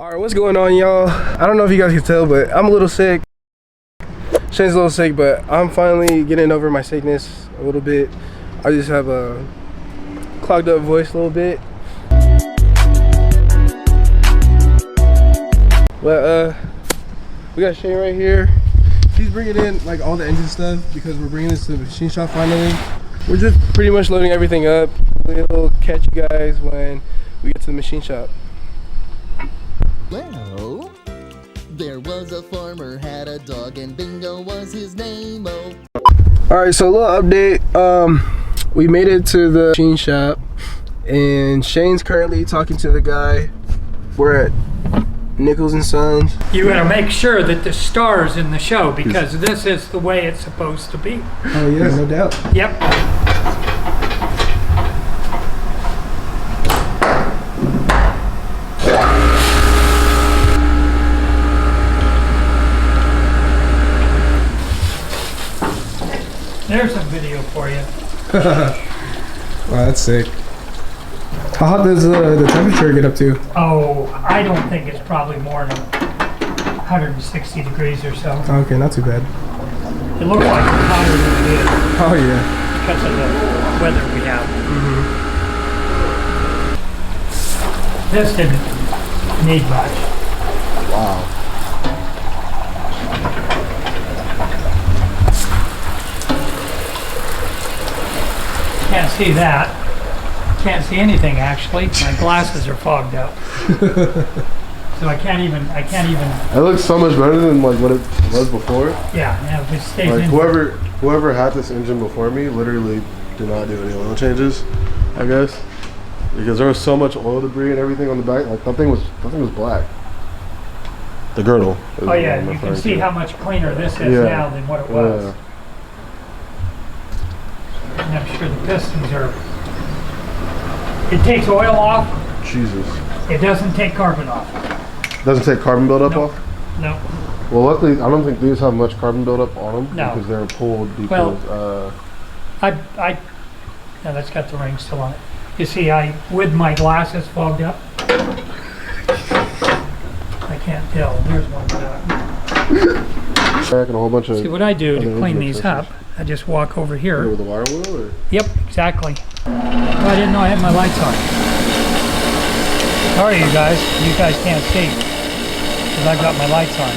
Alright, what's going on, y'all? I don't know if you guys can tell, but I'm a little sick. Shane's a little sick, but I'm finally getting over my sickness a little bit. I just have a clogged up voice a little bit. But we got Shane right here. He's bringing in like all the engine stuff because we're bringing this to the machine shop finally. We're just pretty much loading everything up. We'll catch you guys when we get to the machine shop. Well, there was a farmer had a dog and Bingo was his name. Oh. All right, so a little update. We made it to the machine shop, and Shane's currently talking to the guy. We're at Nichols and Sons. You gotta make sure that the star's in the show because this is the way it's supposed to be. Oh yeah, no doubt. Yep. There's some video for you. Wow, that's sick. How hot does the temperature get up to? Oh, I don't think it's probably more than 160 degrees or so. Okay, not too bad. It looks like it's hotter than it is Oh yeah. because of the weather we have. This didn't need much. Wow. Can't see that. Can't see anything actually. My glasses are fogged up. So I can't even. It looks so much better than like what it was before. Yeah, if it stays Like in. whoever had this engine before me literally did not do any oil changes, I guess, because there was so much oil debris and everything on the back. Like nothing was black. The girdle. Oh yeah, you can see how much cleaner this is now than what it was. Yeah. And I'm sure the pistons are. It takes oil off. Jesus. It doesn't take carbon off. Doesn't take carbon buildup No. off? No. Well, luckily, I don't think these have much carbon buildup on them No. because they're pulled because, No, that's got the ring still on it. You see, with my glasses fogged up, I can't tell. There's one back. and a whole bunch of... See what I do to other clean engine these up? accessories. I just walk over here. With the wire wheel, or? Yep, exactly. Oh, I didn't know I had my lights on. Sorry, you guys. You guys can't see because I've got my lights on.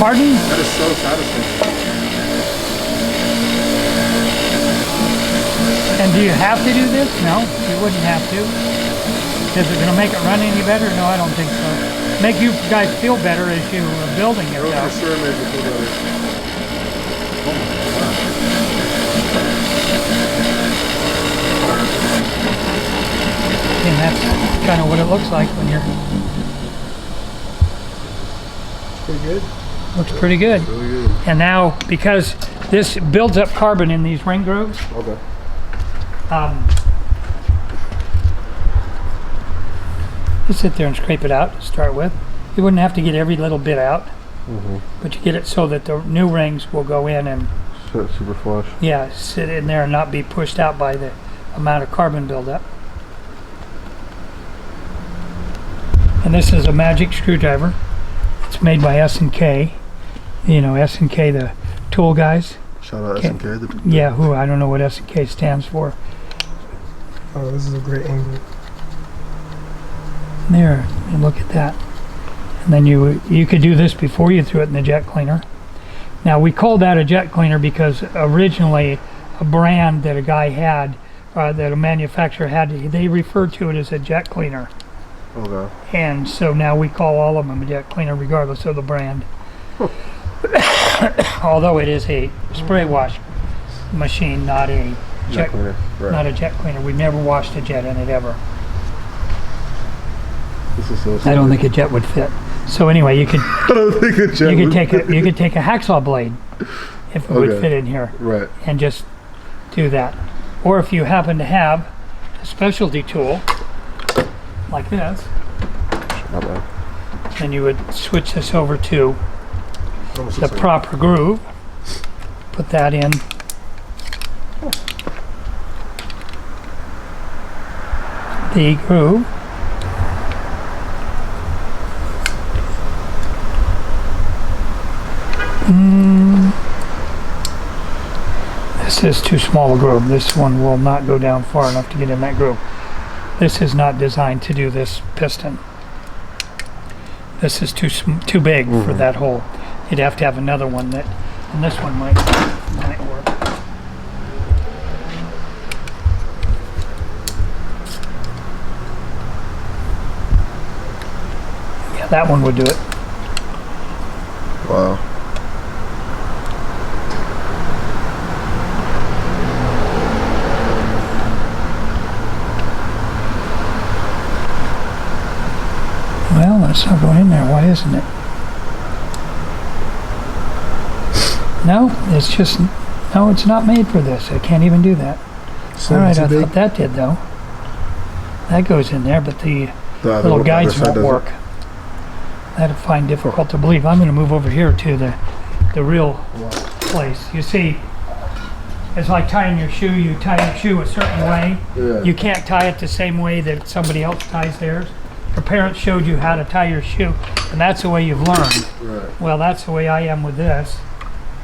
Pardon? That is so satisfying. And do you have to do this? No, you wouldn't have to. Is it going to make it run any better? No, I don't think so. Make you guys feel better as you are building it. It'll for sure make it feel better. And that's kind of what it looks like when you're... Pretty good. Looks pretty good. Really good. And now, because this builds up carbon in these ring grooves, Okay. you sit there and scrape it out to start with. You wouldn't have to get every little bit out, but you get it so that the new rings will go in and Super flush. sit in there and not be pushed out by the amount of carbon buildup. And this is a magic screwdriver. It's made by S&K. You know, S&K, the tool guys. Shout out S&K. Yeah, who I don't know what S&K stands for. Oh, this is a great angle. There, and look at that. And then you could do this before you threw it in the jet cleaner. Now we call that a jet cleaner because originally a brand that a guy had, that a manufacturer had, they referred to it as a jet cleaner. Okay. And so now we call all of them a jet cleaner regardless of the brand. Although it is a spray wash machine, not a jet cleaner. Right. Not a jet cleaner. We've never washed a jet in it ever. This is so I don't think a jet would fit. So anyway, you could I don't think a jet you would could take a hacksaw blade if it would fit in here, Right. and just do that. Or if you happen to have a specialty tool like this, Not bad. then you would switch this over to Almost the looks like- proper groove. Put that in the groove. This is too small a groove. This one will not go down far enough to get in that groove. This is not designed to do this piston. This is too big for that hole. You'd have to have another one that, and this one might work. Yeah, that one would do it. Wow. Well, that's not going in there. Why isn't it? No, it's just, no, it's not made for this. I can't even do that. All right, I thought that did though. That goes in there, but the little guides won't work. That'd find difficult to believe. I'm going to move over here to the real place. You see, it's like tying your shoe. You tie your shoe a certain way. Yeah. You can't tie it the same way that somebody else ties theirs. Your parents showed you how to tie your shoe, and that's the way you've learned. Right. Well, that's the way I am with this.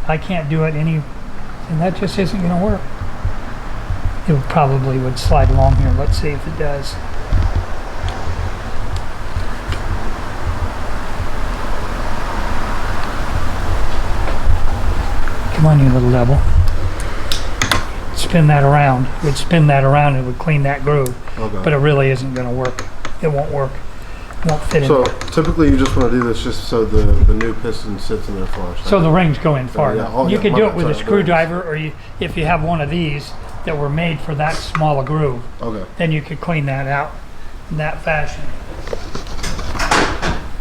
I can't do it and that just isn't going to work. It probably would slide along here. Let's see if it does. Come on, you little devil. Spin that around. It would spin that around and it would clean that groove. Okay. But it really isn't going to work. It won't work. It won't fit in So there. typically you just want to do this just so the new piston sits in there flush. So the rings go in far yeah. enough. Oh, You yeah, could my do it bad, with a sorry, screwdriver, or if you have one of these that were made for that small a groove, Okay. then you could clean that out in that fashion.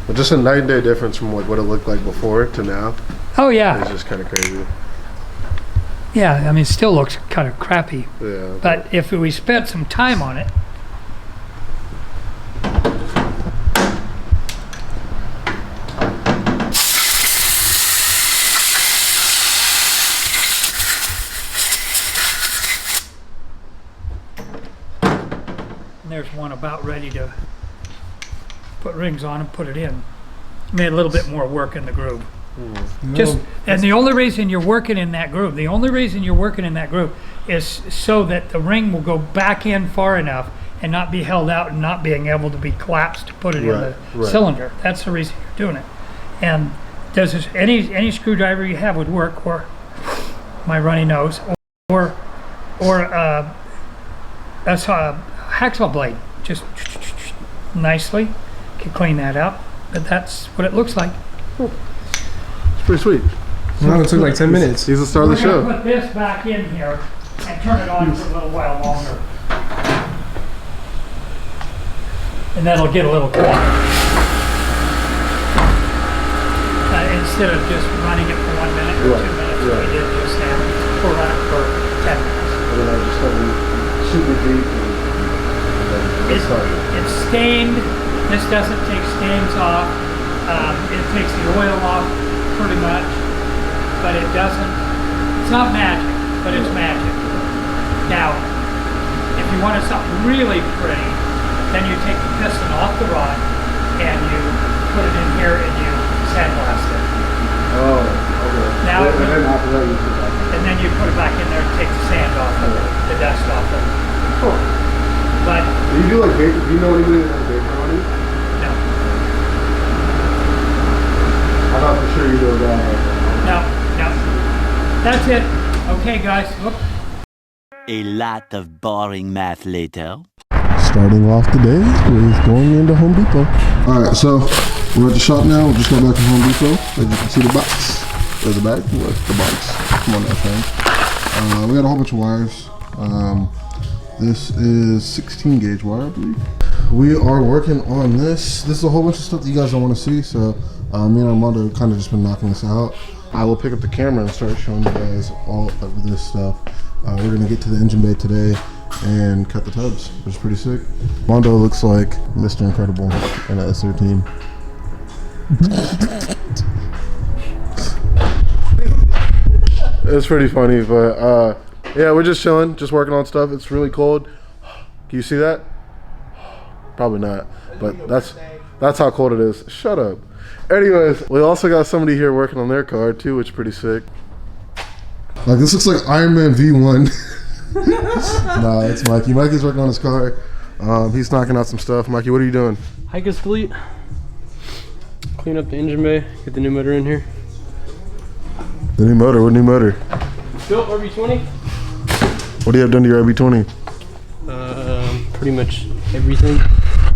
But just a night and day difference from what it looked like before to now. Oh yeah, It's just kind of crazy. yeah. I mean, it still looks kind of crappy, Yeah. but if we spent some time on it, and there's one about ready to put rings on and put it in. Made a little bit more work in the groove. Just, and the only reason you're working in that groove, is so that the ring will go back in far enough and not be held out and not being able to be collapsed to put it in the cylinder. That's the reason you're doing it. And does this, any screwdriver you have would work, or my runny nose, or a hacksaw blade, just nicely. Can clean that out, but that's what it looks like. It's pretty sweet. Well, it took like 10 minutes. He's the star of the We're show. gonna put this back in here and turn it on for a little while longer. And that'll get a little quieter. Instead of just running it for 1 minute or 2 minutes, we did just have to run it for 10 minutes. And then I just started super deep and then it started. It's stained. This doesn't take stains off. It takes the oil off pretty much, but it doesn't. It's not magic, but it's magic. Now, if you wanted something really pretty, then you take the piston off the rod and you put it in here and you sandblast it. Oh, okay. Now, and then after that you put it back. And then you put it back in there and take the sand off of it, the dust off of it. Cool. But Do you do like vapor? Do you know anybody that has vapor on it? no, I thought for sure you do a guy like that. no. That's it. Okay, guys. Whoop. A lot of boring math later. Starting off the day with going into Home Depot. Alright, so we're at the shop now. We just got back from Home Depot. As you can see the box. There's the bag. Where's the box? Come on now, friend. We got a whole bunch of wires. This is 16 gauge wire, I believe. We are working on this. This is a whole bunch of stuff that you guys don't want to see, so me and Armando kind of just been knocking this out. I will pick up the camera and start showing you guys all of this stuff. We're gonna get to the engine bay today and cut the tubs, which is pretty sick. Armando looks like Mr. Incredible in an SR20. It's pretty funny, but yeah, we're just chilling, just working on stuff. It's really cold. Can you see that? Probably not, but that's how cold it is. Shut up. Anyways, we also got somebody here working on their car too, which is pretty sick. Like, this looks like Iron Man V1. Nah, it's Mikey. Mikey's working on his car. He's knocking out some stuff. Mikey, what are you doing? Hike his fleet. Clean up the engine bay. Get the new motor in here. The new motor. What new motor? Built RB20. What do you have done to your RB20? Pretty much everything.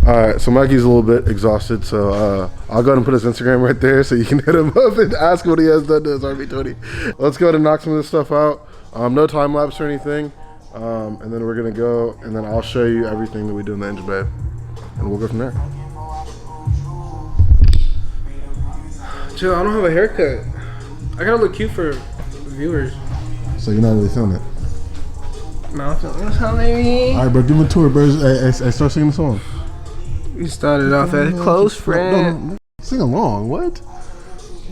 Alright, so Mikey's a little bit exhausted, so I'll go ahead and put his Instagram right there so you can hit him up and ask what he has done to his RB20. Let's go ahead and knock some of this stuff out. No time lapse or anything. And then we're gonna go, and then I'll show you everything that we do in the engine bay, and we'll go from there. Chill, I don't have a haircut. I gotta look cute for viewers. So you're not really feeling it? No, I'm feeling something. Alright, bro, give me a tour, bro. Hey, start singing the song. We started off as close friend. No, sing along, what?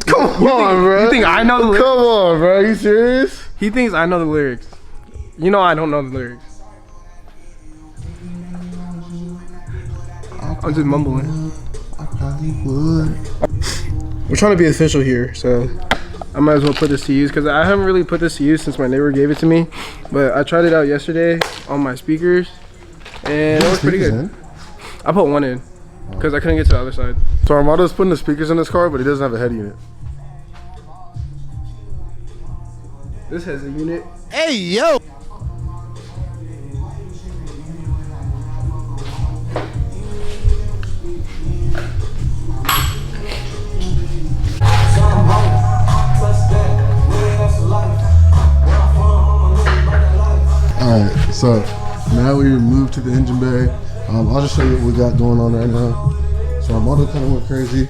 Come on, bro. You think I know the lyrics? Come on, bro. Are you serious? He thinks I know the lyrics. You know I don't know the lyrics. I'm just mumbling. I probably would. We're trying to be official here, so I might as well put this to use because I haven't really put this to use since my neighbor gave it to me. But I tried it out yesterday on my speakers, and it was pretty good. In? I put one in because I couldn't get to the other side. So Armando's putting the speakers in his car, but he doesn't have a head unit. This has a unit. Hey, yo! Alright, so now we moved to the engine bay. I'll just show you what we got going on right now. So Armando kind of went crazy,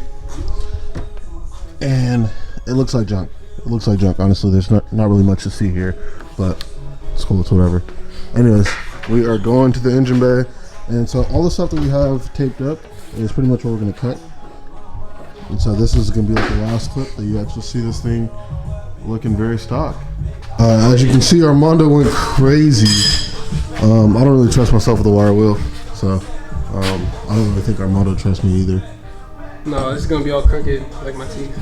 and it looks like junk. It looks like junk. Honestly, there's not really much to see here, but it's cool. It's whatever. Anyways, we are going to the engine bay, and so all the stuff that we have taped up is pretty much what we're gonna cut. And so this is gonna be like the last clip that you actually see this thing looking very stock. As you can see, Armando went crazy. I don't really trust myself with a wire wheel, so I don't really think Armando trusts me either. No, this is gonna be all crooked like my teeth.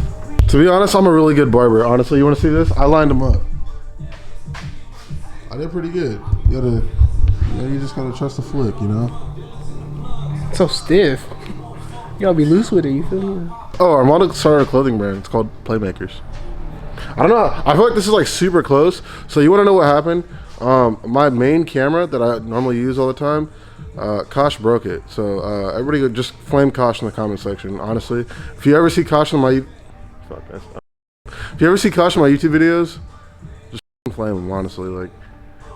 To be honest, I'm a really good barber. Honestly, you want to see this? I lined them up. I did pretty good. You just gotta trust the flick, you know. It's so stiff. You gotta be loose with it. You feel me? Oh, Armando started a clothing brand. It's called Playmakers. I don't know. I feel like this is like super close. So you want to know what happened? My main camera that I normally use all the time, Kosh broke it. So everybody just flame Kosh in the comment section. Honestly, if you ever see Kosh on my if you ever see Kosh on my YouTube videos, just flame him. Honestly, like,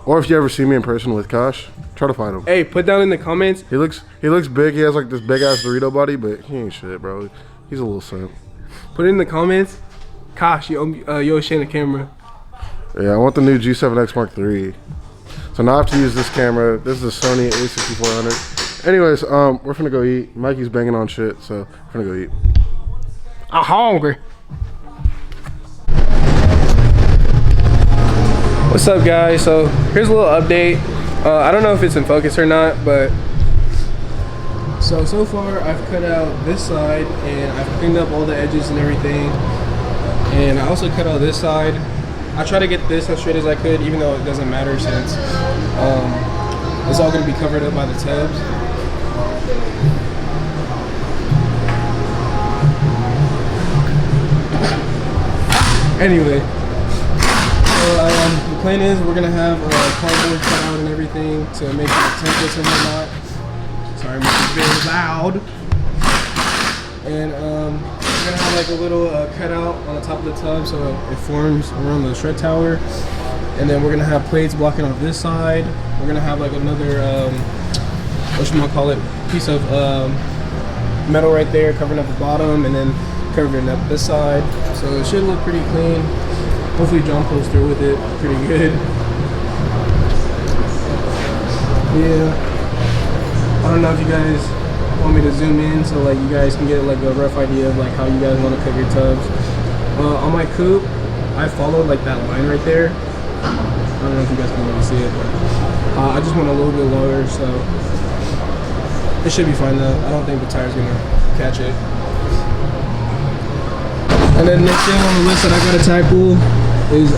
or if you ever see me in person with Kosh, try to find him. Hey, put down in the comments. He looks big. He has like this big ass Dorito body, but he ain't shit, bro. He's a little simp. Put it in the comments. Kosh, you owe Shane the camera. Yeah, I want the new G7X Mark III. So now I have to use this camera. This is a Sony a6400. Anyways, we're finna go eat. Mikey's banging on shit, so we're finna go eat. I'm hungry. What's up, guys? So here's a little update. I don't know if it's in focus or not, but so far I've cut out this side and I've cleaned up all the edges and everything. And I also cut out this side. I try to get this as straight as I could, even though it doesn't matter since it's all going to be covered up by the tubs. Anyway, so the plan is we're going to have cardboard cut out and everything to make the templates and whatnot. Sorry, I'm very loud. And we're gonna have like a little cutout on the top of the tub so it forms around the shred tower. And then we're gonna have plates blocking off this side. We're gonna have like another, piece of metal right there covering up the bottom and then covering up this side. So it should look pretty clean. Hopefully John pulls through with it pretty good. Yeah, I don't know if you guys want me to zoom in so like you guys can get like a rough idea of like how you guys want to cook your tubs. On my coupe, I followed like that line right there. I don't know if you guys can really see it, but I just went a little bit lower, so It should be fine though. I don't think the tire's gonna catch it. And then next thing on the list that I gotta tackle is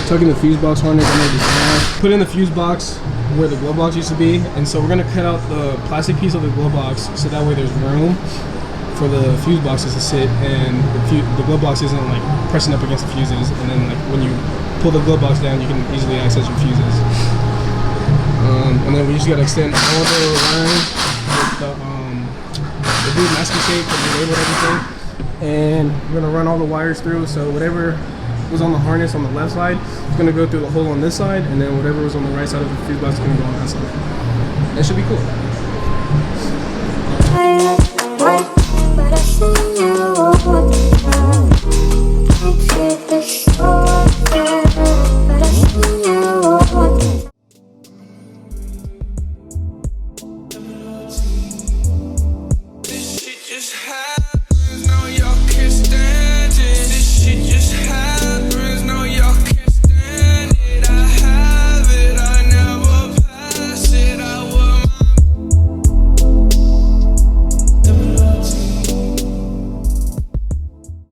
tucking the fuse box harness under the dash. Put in the fuse box where the glove box used to be, and so we're gonna cut out the plastic piece of the glove box so that way there's room for the fuse boxes to sit, and the glove box isn't like pressing up against the fuses, and then like when you pull the glove box down you can easily access your fuses. And then we just gotta extend all the lines with the blue masking tape because we labeled everything, and we're gonna run all the wires through, so whatever was on the harness on the left side is gonna go through the hole on this side, and then whatever was on the right side of the fuse box is gonna go on that side. That should be cool.